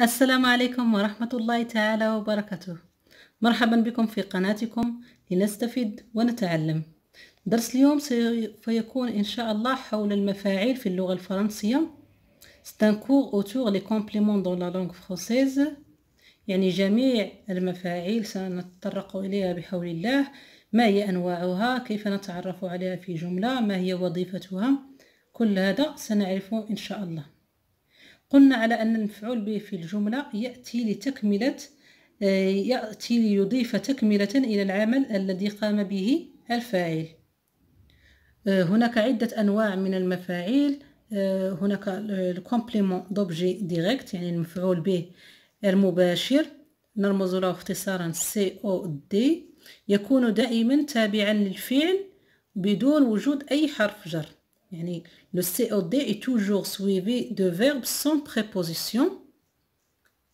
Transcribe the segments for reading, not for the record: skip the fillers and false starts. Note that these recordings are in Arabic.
السلام عليكم ورحمة الله تعالى وبركاته. مرحبا بكم في قناتكم لنستفيد ونتعلم. درس اليوم سوف يكون إن شاء الله حول المفاعيل في اللغة الفرنسية. C'est un cours autour les compléments dans la langue française. يعني جميع المفاعيل سنتطرق إليها بحول الله. ما هي أنواعها؟ كيف نتعرف عليها في جملة؟ ما هي وظيفتها؟ كل هذا سنعرفه إن شاء الله. قلنا على أن المفعول به في الجملة يأتي ليضيف تكملة إلى العمل الذي قام به الفاعل. هناك عدة أنواع من المفاعيل. هناك الكومبليمون دوبجي ديريكت يعني المفعول به المباشر، نرمز له اختصارا COD. يكون دائما تابعا للفعل بدون وجود أي حرف جر. يعني le COD est toujours suivi de verbes sans préposition.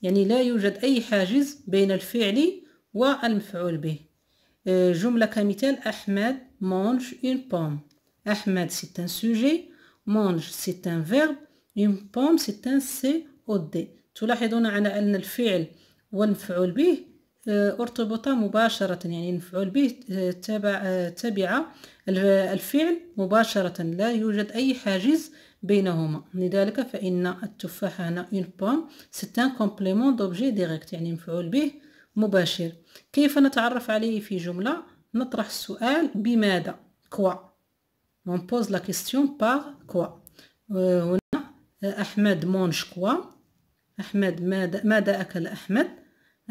يعني لا يوجد أي حاجز بين الفعل والمفعول به. جملة كمثال: أحمد mange une pomme. أحمد c'est un sujet, mange c'est un verbe, une pomme c'est un COD. تلاحظون على أن الفعل والمفعول به ارتبطا مباشرة، يعني المفعول به تبع الفعل مباشرة، لا يوجد أي حاجز بينهما. لذلك فإن التفاح هنا une pomme c'est un complément d'objet direct، يعني مفعول به مباشر. كيف نتعرف عليه في جملة؟ نطرح السؤال بماذا؟ quoi. on pose la question par quoi. هنا أحمد mange quoi. أحمد ماذا أكل أحمد؟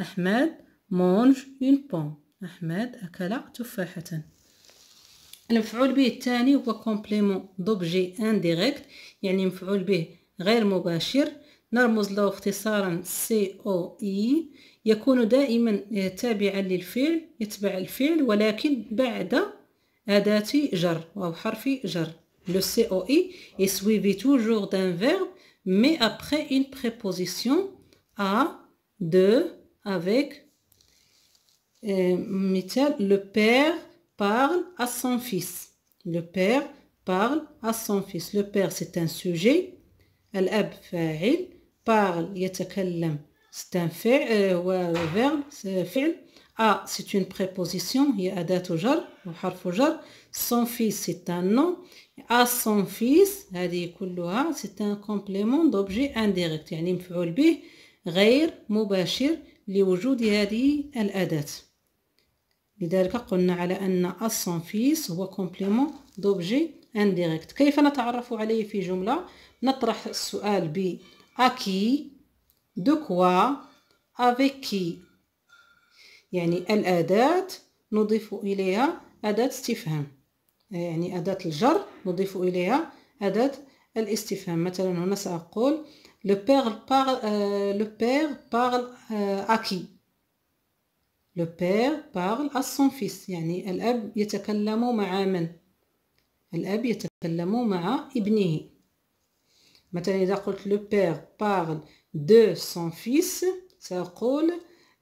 أحمد mange une pomme. أحمد أكل تفاحة. المفعول به الثاني هو كومبليمون دوبجي انديريكت، يعني مفعول به غير مباشر، نرمز له اختصارا COI. يكون دائما تابعا للفعل، يتبع الفعل ولكن بعد أداة جر أو حرف جر. Le COI est suivi toujours d'un verbe mais après une préposition à, de, avec. مثال: le père parle à son fils. Le père parle à son fils. Le père c'est un sujet. الأب فاعل. parle يتكلم c'est un verbe فعل. à c'est une préposition هي أداة جر أو حرف جر. son fils c'est un nom. à son fils هذه كلها c'est un complément d'objet indirect، يعني مفعول به غير مباشر لوجود هذه الأداة. لذلك قلنا على أن à son fils هو complément d'objet indirect. كيف نتعرف عليه في جملة؟ نطرح السؤال ب à qui, de quoi, avec qui. يعني الأداة نضيف إليها أداة استفهام، يعني أداة الجر نضيف إليها أداة الاستفهام. مثلا هنا سأقول le père parle à qui. Le père parle à son fils، يعني الأب يتكلم مع من؟ الأب يتكلم مع ابنه. مثلا إذا قلت le père parle de son fils سأقول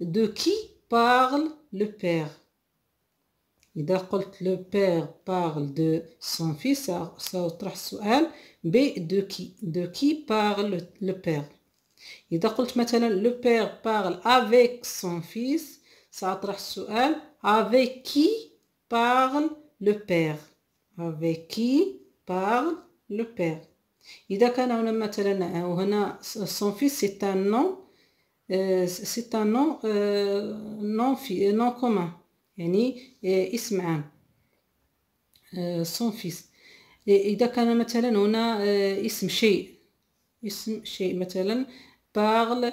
de qui parle le père. إذا قلت le père parle de son fils سأطرح السؤال ب de qui parle le père. إذا قلت مثلا le père parle avec son fils سأطرح السؤال avec qui parle le père. avec qui parle le père. إذا كان هنا مثلا هنا son fils c'est un nom c'est un nom non commun، يعني اسم عام son fils. إذا كان مثلا هنا اسم شيء مثلا parle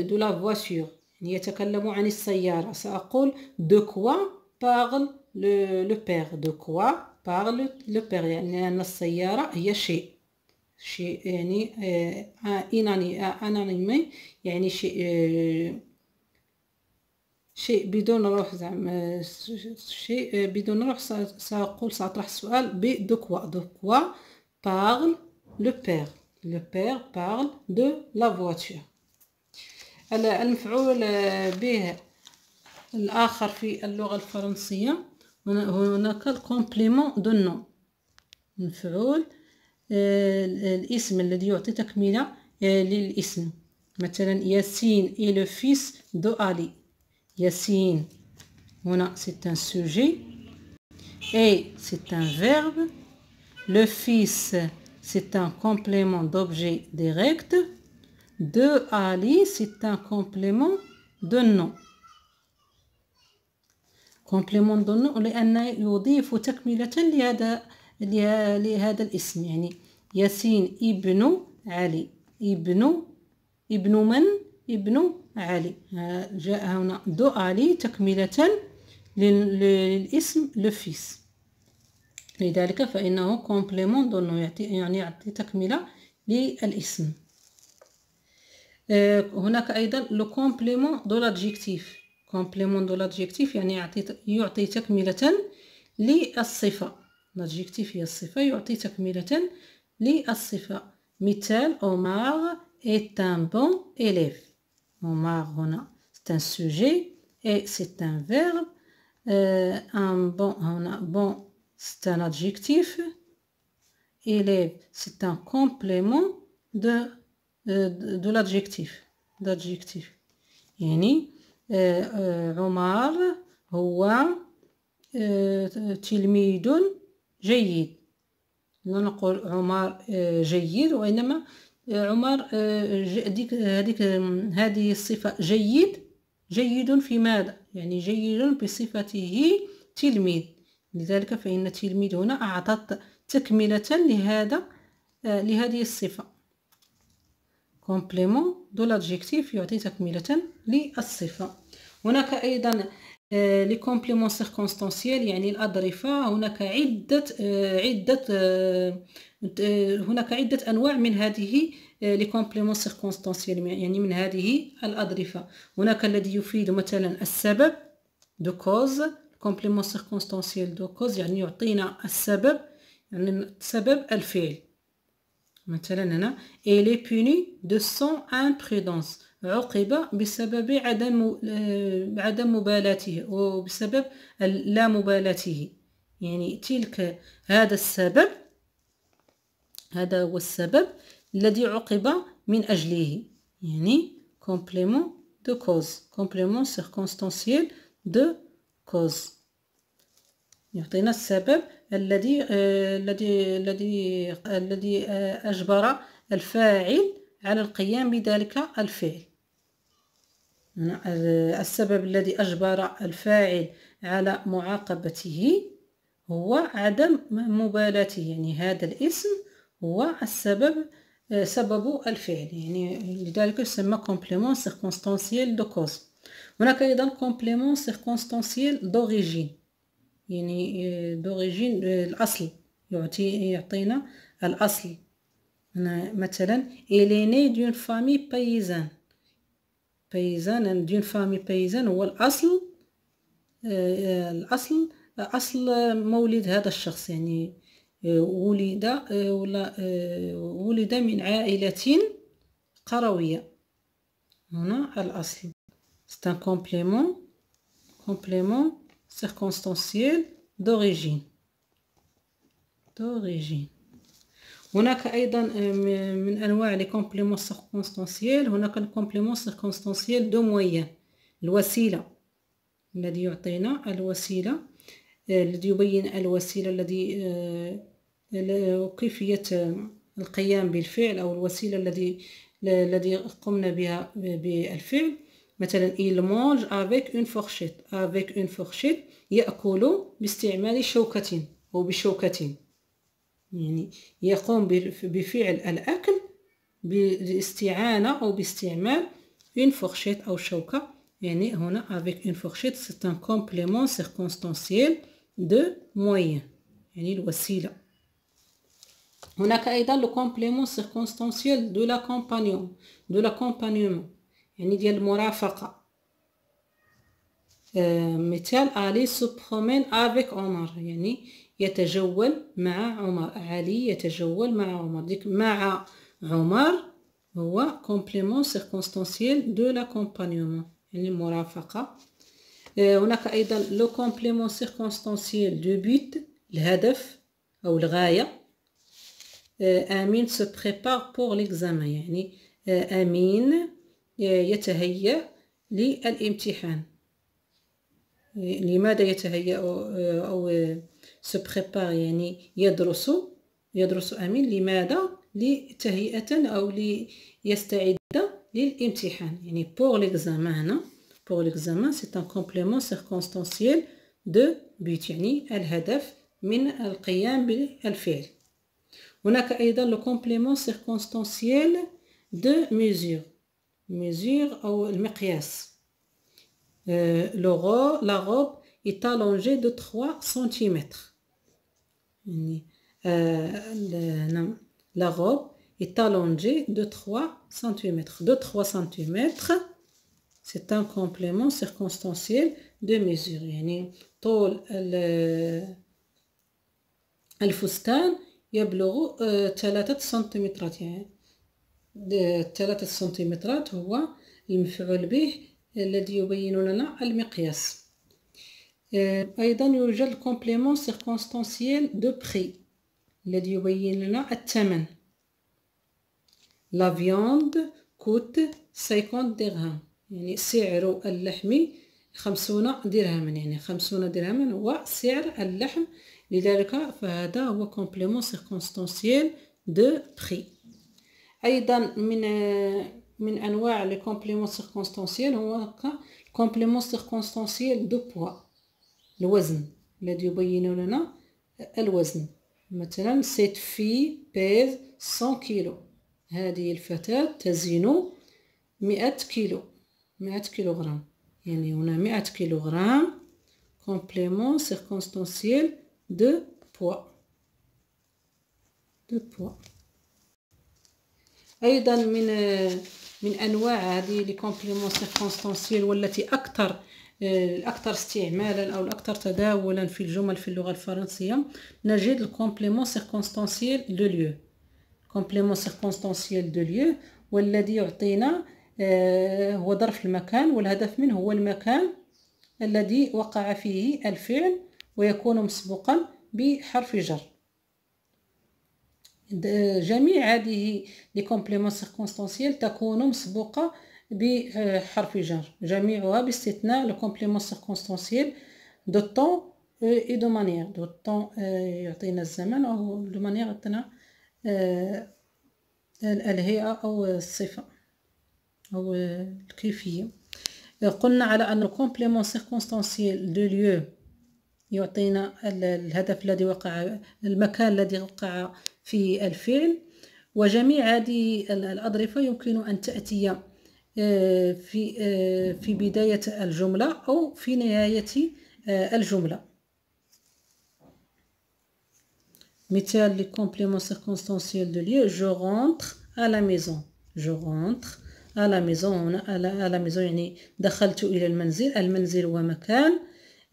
de la voiture، يعني يتكلم عن السيارة، سأقول de quoi parle le père. de quoi parle le père، يعني أن السيارة هي شيء يعني انانيمي، يعني شيء بدون روح، زعما شيء بدون روح. سأطرح السؤال ب de quoi parle le père. le père parle de la voiture. المفعول به الآخر في اللغة الفرنسية هناك الكومبليمون دو نون، مفعول الاسم الذي يعطي تكملة للاسم. مثلا Yassine est le fils de Ali. Yassine, هنا c'est un sujet et c'est un verbe. Le fils, c'est un complément d'objet direct. De Ali, c'est un complément de nom. complément de nom لأن يضيف تكملة لهذا الاسم. يعني ياسين ابن علي. ابن من؟ ابن علي. جاء هنا دو علي تكملة للاسم le fils. لذلك فإنه complément de nom، يعني يعطي تكملة للاسم. هناك أيضا le complément de l'adjectif. complément de l'adjectif يعني يعطي تكملة للصفة. l'adjectif هي الصفة، يعطي تكملة للصفة. مثال Omar est un bon élève. Omar هنا c'est un sujet et c'est un verbe. Un bon هنا bon c'est un adjectif. Élève c'est un complément de l'adjectif. يعني عمر هو تلميذ جيد. لا نقول عمر جيد، وإنما عمر هذه الصفة جيد في ماذا؟ يعني جيد بصفته تلميذ. لذلك فإن تلميذ هنا أعطت تكملة لهذه الصفة. complément de l'adjectif يعطي تكملة للصفة. هناك أيضا les compléments circonstanciels يعني الأظرفة. هناك عدة أنواع من هذه les compléments circonstanciels، يعني من هذه الأظرفة. هناك الذي يفيد مثلا السبب de cause. complément circonstanciel de cause يعني يعطينا السبب، يعني سبب الفعل. مثلا هنا il est puni de son imprudence. عوقب بسبب عدم مبالاته وبسبب لا مبالاته. يعني هذا السبب، هذا هو السبب الذي عوقب من أجله. يعني complément de cause. complément circonstanciel de cause يعطينا السبب الذي أجبر الفاعل على القيام بذلك الفعل. السبب الذي أجبر الفاعل على معاقبته هو عدم مبالاته. يعني هذا الاسم هو سبب الفعل، يعني لذلك يسمى complément circonstanciel de cause. هناك أيضا complément circonstanciel d'origine، يعني d'origine الأصل، يعطينا الأصل. مثلا il est né d'une famille paysanne. d'une famille paysanne هو الأصل، أصل مولد هذا الشخص. يعني ولد من عائلة قروية. هنا الأصل. c'est un complément circonstanciel d'origine. هناك أيضا من أنواع les compléments circonstanciels. هناك الcomplément circonstanciel de moyen، الوسيلة الذي يعطينا الوسيلة، الذي يبين الوسيلة كيفية القيام بالفعل أو الوسيلة الذي قمنا بها بالفعل. مثلا il mange avec une fourchette. يأكل باستعمال شوكة أو بشوكة، يعني يقوم بفعل الأكل بالاستعانة أو باستعمال une fourchette أو شوكة. يعني هنا avec une fourchette c'est un complément circonstanciel de moyen، يعني الوسيلة. هناك أيضا le complément circonstanciel de l'accompagnement، يعني ديال المرافقة. مثال علي se promène avec Omar، يعني يتجول مع عمر. علي يتجول مع عمر. ديك مع عمر هو complément circonstanciel de l'accompagnement، يعني المرافقة. هناك أيضا le complément circonstanciel de but، الهدف أو الغاية. أمين se prépare pour l'examen، يعني أمين يتهيأ للامتحان. لماذا يتهيأ أو se prépare يعني يدرس أمين؟ لماذا؟ لتهيئة أو ليستعد للامتحان. يعني pour l'examen. Pour l'examen c'est un complément circonstanciel de but، يعني الهدف من القيام بالفعل. هناك أيضا le complément circonstanciel de mesure. mesure أو المقياس. La robe est allongée de 3 cm. يعني la robe est allongée de 3 cm. De 3 cm c'est un complément circonstanciel de mesure. يعني طول الفستان يبلغ 3 سنتيمترات. يعني 3 سنتيمترات هو المفعول به الذي يبين لنا المقياس. أيضا يوجد complément circonstanciel de prix الذي يبين لنا الثمن. La viande coûte 50 درهم. يعني سعر اللحم 50 درهما. يعني 50 درهما هو سعر اللحم، لذلك فهذا هو complément circonstanciel de prix. أيضا من أنواع لي complément circonstanciel هو complément circonstanciel de poids، الوزن الذي يبين لنا الوزن. مثلا cette fille pèse 100 كيلو. هذه الفتاة تزن 100 كيلو، 100 كيلوغرام. يعني هنا 100 كيلوغرام complément circonstanciel de poids. أيضا من أنواع هذه لي complément circonstanciel والتي الأكثر استعمالا أو الأكثر تداولا في الجمل في اللغة الفرنسية، نجد الكومبليمون سيركونستانسيال دو ليو. كومبليمون سيركونستانسيال دو ليو والذي يعطينا هو ظرف المكان، والهدف منه هو المكان الذي وقع فيه الفعل ويكون مسبوقا بحرف جر. جميع هذه لي كومبليمون سيركونستانسيال تكون مسبوقة بحرف جر، جميعها باستثناء لو كومبليمون سيركونستانسيال دو طون اي دو مانيير. دو طون يعطينا الزمن، او دو مانيير يعطينا الهيئة او الصفة او الكيفية. قلنا على ان الكومبليمون سيركونستانسيال دو ليو يعطينا الهدف الذي وقع، المكان الذي وقع في الفعل. وجميع هذه الأظرفة يمكن أن تأتي في بداية الجملة أو في نهاية الجملة. مثال لي complément circonstanciel de lieu: je rentre à la maison. je rentre à la maison. هنا à la maison يعني دخلت إلى المنزل. المنزل هو مكان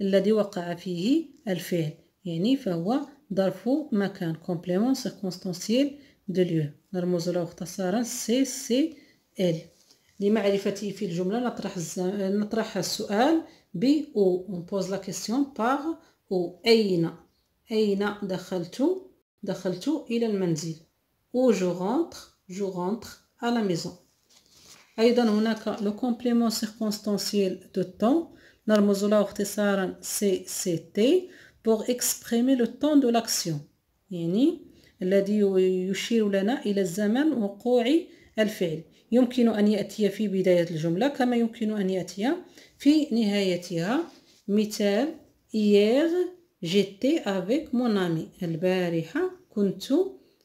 الذي وقع فيه الفعل، يعني فهو ظرف مكان. complément circonstanciel de lieu نرمز له اختصارا CCL. لمعرفته في الجملة نطرح السؤال ب où. on pose la question par où. أين دخلت إلى المنزل. où je rentre à la maison. أيضا هناك le complément circonstanciel de temps نرمز له اختصارا CCT pour exprimer le temps de l'action، يعني الذي يشير لنا إلى الزمن وقوع الفعل. يمكن أن يأتي في بداية الجملة كما يمكن أن يأتي في نهايتها. مثال: hier j'étais avec mon ami. البارحة كنت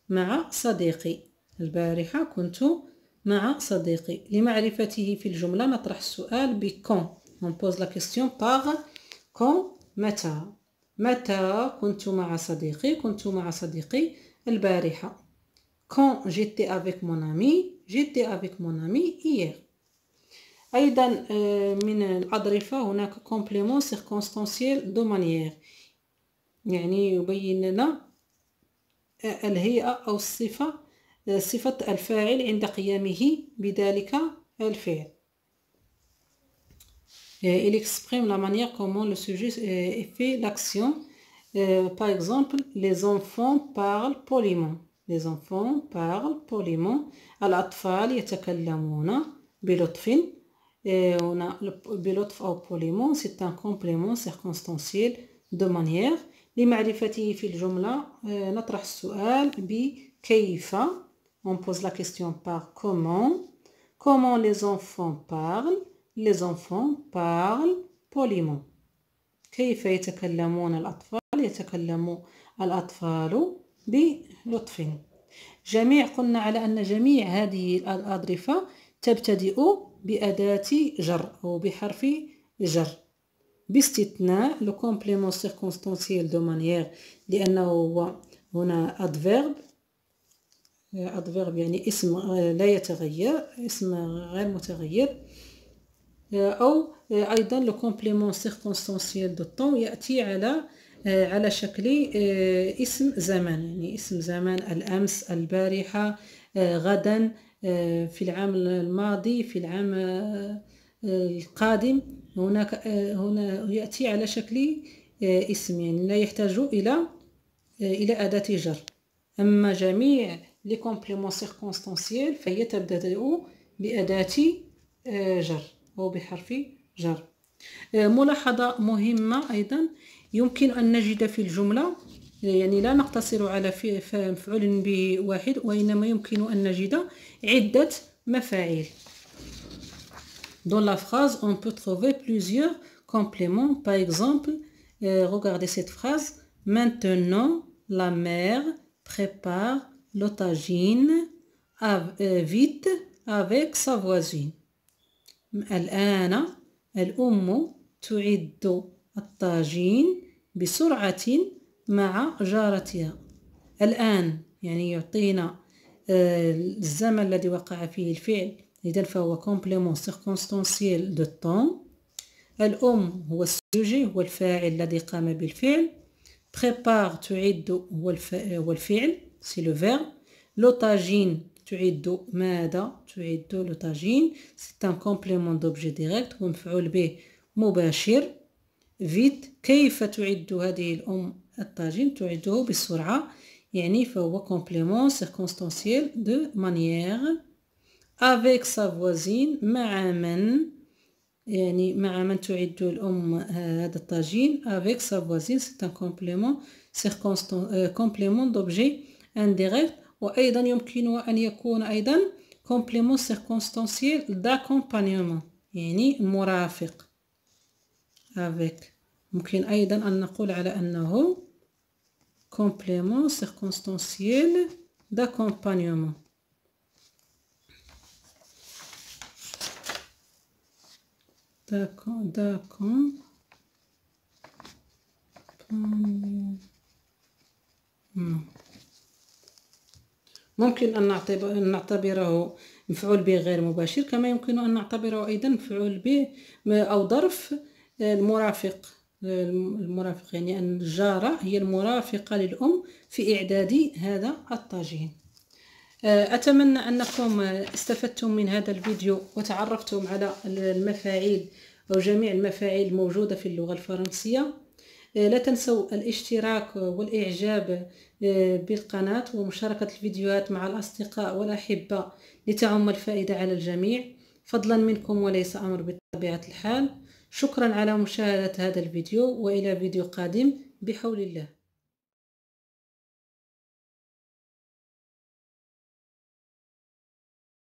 مع صديقي. البارحة كنت مع صديقي. لمعرفته في الجملة نطرح السؤال ب quand. on pose la question par quand. متى كنت مع صديقي البارحة. quand j'étais avec mon ami hier. أيضا من الأظرفة هناك complément circonstanciel de manière، يعني يبين لنا الهيئة أو الصفة، صفة الفاعل عند قيامه بذلك الفعل. Il exprime la manière comment le sujet fait l'action. Par exemple, les enfants parlent poliment. الأطفال يتكلمون بلطف. هنا بلطف أو poliment c'est un complément circonstanciel de manière. لمعرفته في الجملة نطرح السؤال بكيف. On pose la question par comment. Comment les enfants parlent? Les enfants parlent poliment. كيف يتكلمون الأطفال؟ يتكلم الأطفال بلطف. جميع، قلنا على أن جميع هذه الأظرفة تبتدئ بأداة جر أو بحرف جر باستثناء لو كومبليمون سيركونستانسييل دو مانيير، لأنه هو هنا أدفيرب يعني اسم لا يتغير، اسم غير متغير. أو أيضا لو كومبليمون سيركونستانسييل دو طون يأتي على شكل اسم زمان، يعني اسم زمان الأمس، البارحة، غدا، في العام الماضي، في العام القادم. هنا يأتي على شكل اسم، يعني لا يحتاج إلى أداة جر. أما جميع لي كومبليمون سيركونستانسييل فهي تبدأ بأداة جر أو بحرف جر. ملاحظة مهمة أيضا، يمكن أن نجد في الجملة، يعني لا نقتصر على مفعول به واحد، وإنما يمكن أن نجد عدة مفاعيل. Dans la phrase, on peut trouver plusieurs compléments. Par exemple, regardez cette phrase. Maintenant, la mère prépare le tagine vite avec sa voisine. الآن الأم تعد الطاجين بسرعة مع جارتها. الآن يعني يعطينا الزمن الذي وقع فيه الفعل، إذن فهو كومبليمون سيركونستانسييل دو طون. الأم هو السوجي، هو الفاعل الذي قام بالفعل. بريبار تعد هو الفعل سي لو فيرب. لو طاجين تعد ماذا؟ تعد لو طاجين سي ان كومبليمون دوبجي ديريكت، هو مفعول به مباشر. فيت، كيف تعد هذه الأم الطاجين؟ تعده بسرعة، يعني فهو كومبليمون سيركونستانسييل دو مانيير. avec sa voisine، مع من، يعني مع من تعد الأم هذا الطاجين. avec sa voisine c'est un complément d'objet indirect. وأيضا يمكن أن يكون أيضا complément circonstanciel d'accompagnement، يعني مرافق. avec ممكن أيضا أن نقول على أنه complément circonstanciel d'accompagnement. ممكن أن نعتبره مفعول به غير مباشر، كما يمكن أن نعتبره أيضا مفعول به أو ظرف المرافق. يعني أن الجارة هي المرافقة للأم في إعداد هذا الطاجين. أتمنى أنكم استفدتم من هذا الفيديو وتعرفتم على المفاعيل أو جميع المفاعيل الموجودة في اللغة الفرنسية. لا تنسوا الاشتراك والإعجاب بالقناة ومشاركة الفيديوهات مع الأصدقاء والأحبة لتعم الفائدة على الجميع، فضلا منكم وليس أمر بطبيعة الحال. شكرا على مشاهدة هذا الفيديو، وإلى فيديو قادم بحول الله.